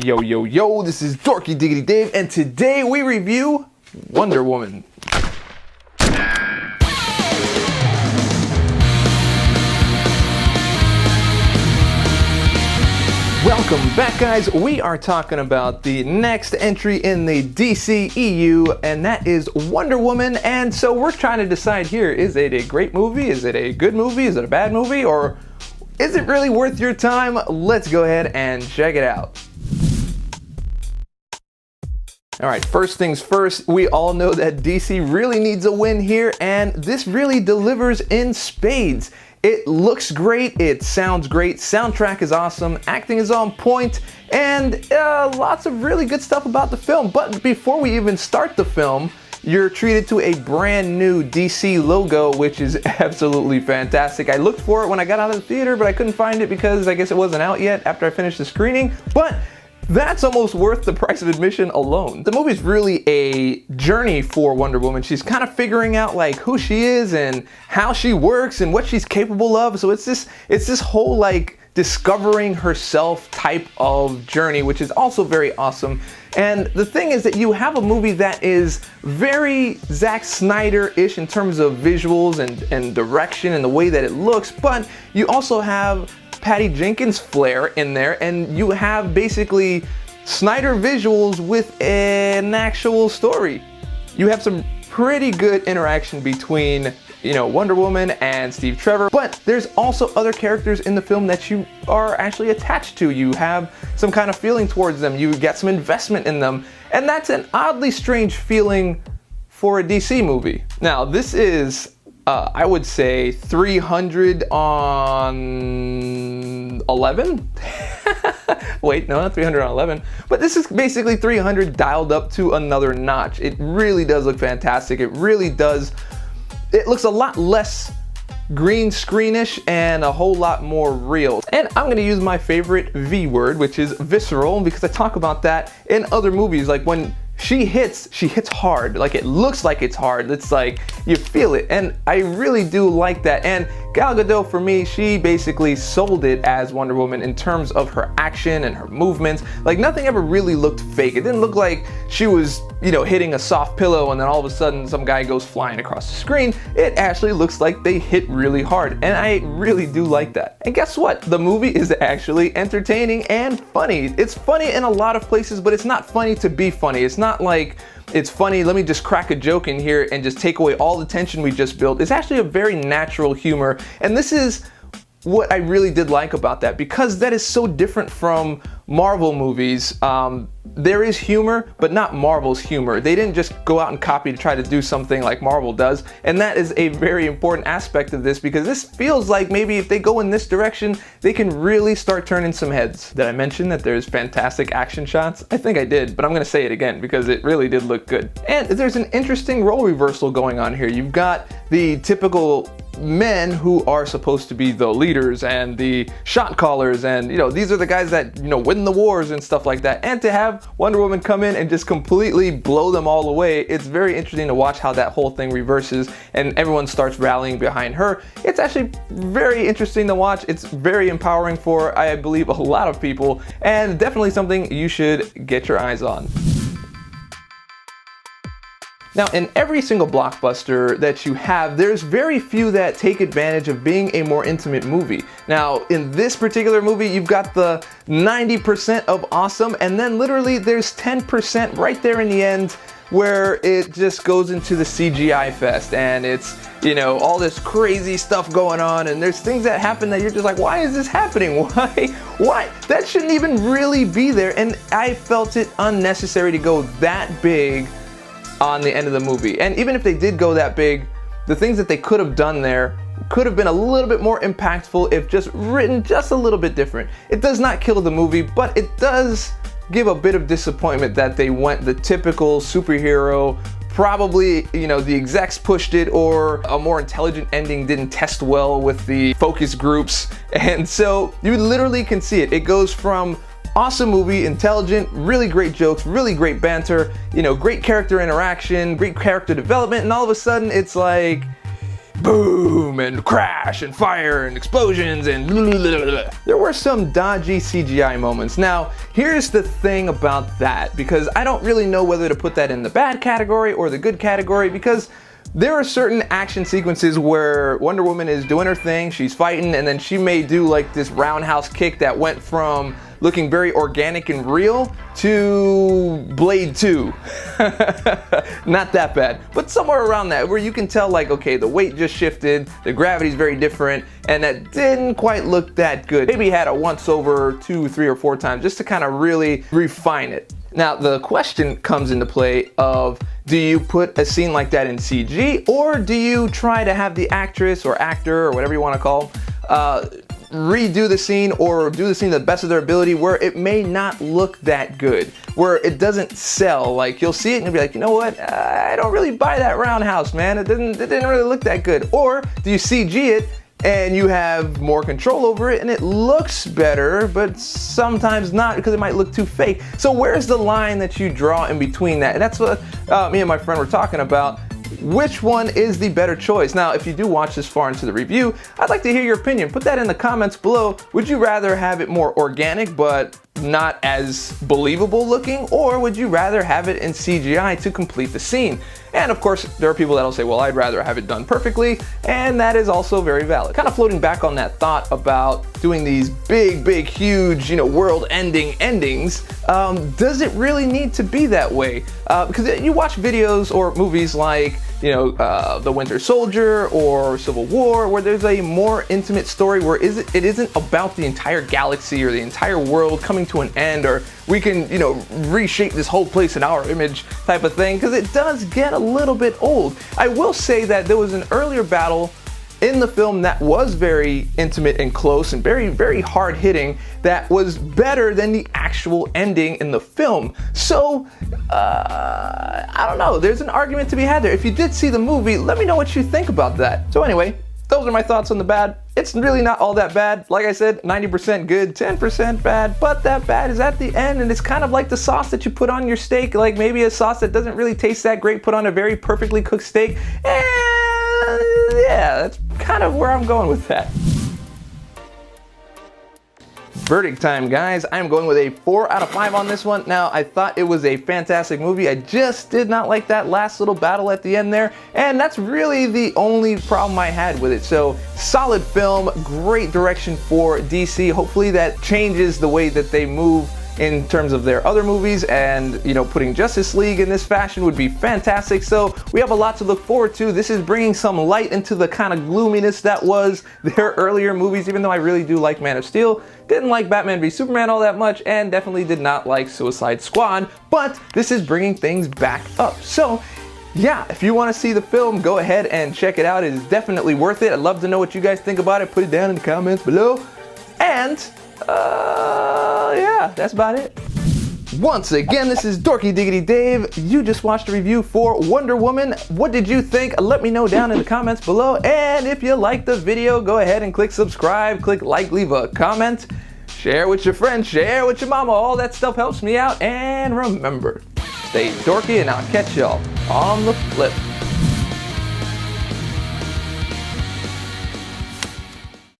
Yo, yo, yo, this is Dorky Diggity Dave, and today we review Wonder Woman. Welcome back, guys. We are talking about the next entry in the DCEU, and that is Wonder Woman. And so we're trying to decide here, is it a great movie? Is it a good movie? Is it a bad movie? Or is it really worth your time? Let's go ahead and check it out. All right, first things first, we all know that DC really needs a win here, and this really delivers in spades. It looks great, it sounds great, soundtrack is awesome, acting is on point, and lots of really good stuff about the film. But before we even start the film, you're treated to a brand new DC logo, which is absolutely fantastic. I looked for it when I got out of the theater, but I couldn't find it because I guess it wasn't out yet after I finished the screening. But that's almost worth the price of admission alone. The movie's really a journey for Wonder Woman. She's kind of figuring out like who she is and how she works and what she's capable of. So it's this whole like discovering herself type of journey, which is also very awesome. And the thing is that you have a movie that is very Zack Snyder-ish in terms of visuals and direction and the way that it looks, but you also have Patty Jenkins' flair in there, and you have basically Snyder visuals with an actual story. You have some pretty good interaction between, Wonder Woman and Steve Trevor, but there's also other characters in the film that you are actually attached to. You have some kind of feeling towards them, you get some investment in them, and that's an oddly strange feeling for a DC movie. Now, this is I would say 300 on 11? Wait, no, not 300 on 11. But this is basically 300 dialed up to another notch. It really does look fantastic. It really does. It looks a lot less green screenish and a whole lot more real. And I'm gonna use my favorite V word, which is visceral, because I talk about that in other movies. Like when she hits hard. Like it looks like it's hard. It's like you feel it, and I really do like that. And Gal Gadot, for me, she basically sold it as Wonder Woman in terms of her action and her movements. Like nothing ever really looked fake. It didn't look like she was, hitting a soft pillow and then all of a sudden some guy goes flying across the screen. It actually looks like they hit really hard, and I really do like that. And guess what? The movie is actually entertaining and funny. It's funny in a lot of places, but it's not funny to be funny. It's not like it's funny, let me just crack a joke in here and just take away all the tension we just built. It's actually a very natural humor, and this is what I really did like about that, because that is so different from Marvel movies. There is humor, but not Marvel's humor. They didn't just go out and copy to try to do something like Marvel does, and that is a very important aspect of this, because this feels like maybe if they go in this direction, they can really start turning some heads. Did I mention that there's fantastic action shots? I think I did, but I'm gonna say it again because it really did look good. And there's an interesting role reversal going on here. You've got the typical men who are supposed to be the leaders and the shot callers, and these are the guys that win the wars and stuff like that, and to have Wonder Woman come in and just completely blow them all away, it's very interesting to watch how that whole thing reverses and everyone starts rallying behind her. It's actually very interesting to watch. It's very empowering for, I believe, a lot of people, and definitely something you should get your eyes on. Now, in every single blockbuster that you have, there's very few that take advantage of being a more intimate movie. Now, in this particular movie, you've got the 90% of awesome, and then literally there's 10% right there in the end where it just goes into the CGI fest, and it's, all this crazy stuff going on, and there's things that happen that you're just like, why is this happening? Why? That shouldn't even really be there, and I felt it unnecessary to go that big on the end of the movie. And even if they did go that big, the things that they could have done there could have been a little bit more impactful if just written just a little bit different. It does not kill the movie, but it does give a bit of disappointment that they went the typical superhero. Probably, the execs pushed it, or a more intelligent ending didn't test well with the focus groups. And so you literally can see it. It goes from awesome movie, intelligent, really great jokes, really great banter, great character interaction, great character development, and all of a sudden it's like boom and crash and fire and explosions and blah, blah, blah. There were some dodgy CGI moments. Now, here's the thing about that, because I don't really know whether to put that in the bad category or the good category, because there are certain action sequences where Wonder Woman is doing her thing, she's fighting, and then she may do like this roundhouse kick that went from looking very organic and real to Blade 2. Not that bad, but somewhere around that, where you can tell like, okay, the weight just shifted, the gravity's very different, and that didn't quite look that good. Maybe had a once over 2, 3, or 4 times just to kind of really refine it. Now, the question comes into play of, do you put a scene like that in CG, or do you try to have the actress or actor or whatever you want to call them, redo the scene or do the scene to the best of their ability where it may not look that good, where it doesn't sell? Like, you'll see it and you'll be like, you know what, I don't really buy that roundhouse, man. It didn't really look that good. Or do you CG it and you have more control over it and it looks better, but sometimes not, because it might look too fake? So where's the line that you draw in between that? And that's what me and my friend were talking about. Which one is the better choice? Now, if you do watch this far into the review, I'd like to hear your opinion. Put that in the comments below. Would you rather have it more organic but not as believable looking, or would you rather have it in CGI to complete the scene? And of course, there are people that'll say, well, I'd rather have it done perfectly, and that is also very valid. Kind of floating back on that thought about doing these big, huge, world-ending endings, does it really need to be that way? Because you watch videos or movies like, The Winter Soldier or Civil War, where there's a more intimate story where it isn't about the entire galaxy or the entire world coming to an end, or we can, reshape this whole place in our image type of thing, because it does get a little bit old. I will say that there was an earlier battle in the film that was very intimate and close and very hard hitting, that was better than the actual ending in the film. So I don't know, there's an argument to be had there. If you did see the movie, let me know what you think about that. So anyway, those are my thoughts on the bad. It's really not all that bad. Like I said, 90% good, 10% bad, but that bad is at the end, and it's kind of like the sauce that you put on your steak, like maybe a sauce that doesn't really taste that great put on a very perfectly cooked steak. And yeah, that's kind of where I'm going with that. Verdict time, guys. I'm going with a 4 out of 5 on this one. Now, I thought it was a fantastic movie. I just did not like that last little battle at the end there, and that's really the only problem I had with it. So, solid film, great direction for DC. Hopefully that changes the way that they move in terms of their other movies, and putting Justice League in this fashion would be fantastic. So we have a lot to look forward to. This is bringing some light into the kind of gloominess that was their earlier movies, even though I really do like Man of Steel. Didn't like Batman v Superman all that much, and definitely did not like Suicide Squad, but this is bringing things back up. So yeah, if you want to see the film, go ahead and check it out. It is definitely worth it. I'd love to know what you guys think about it. Put it down in the comments below. And yeah, that's about it. Once again, this is Dorky Diggity Dave. You just watched a review for Wonder Woman. What did you think? Let me know down in the comments below. And if you liked the video, go ahead and click subscribe, click like, leave a comment, share with your friends, share with your mama. All that stuff helps me out. And remember, stay dorky, and I'll catch y'all on the flip.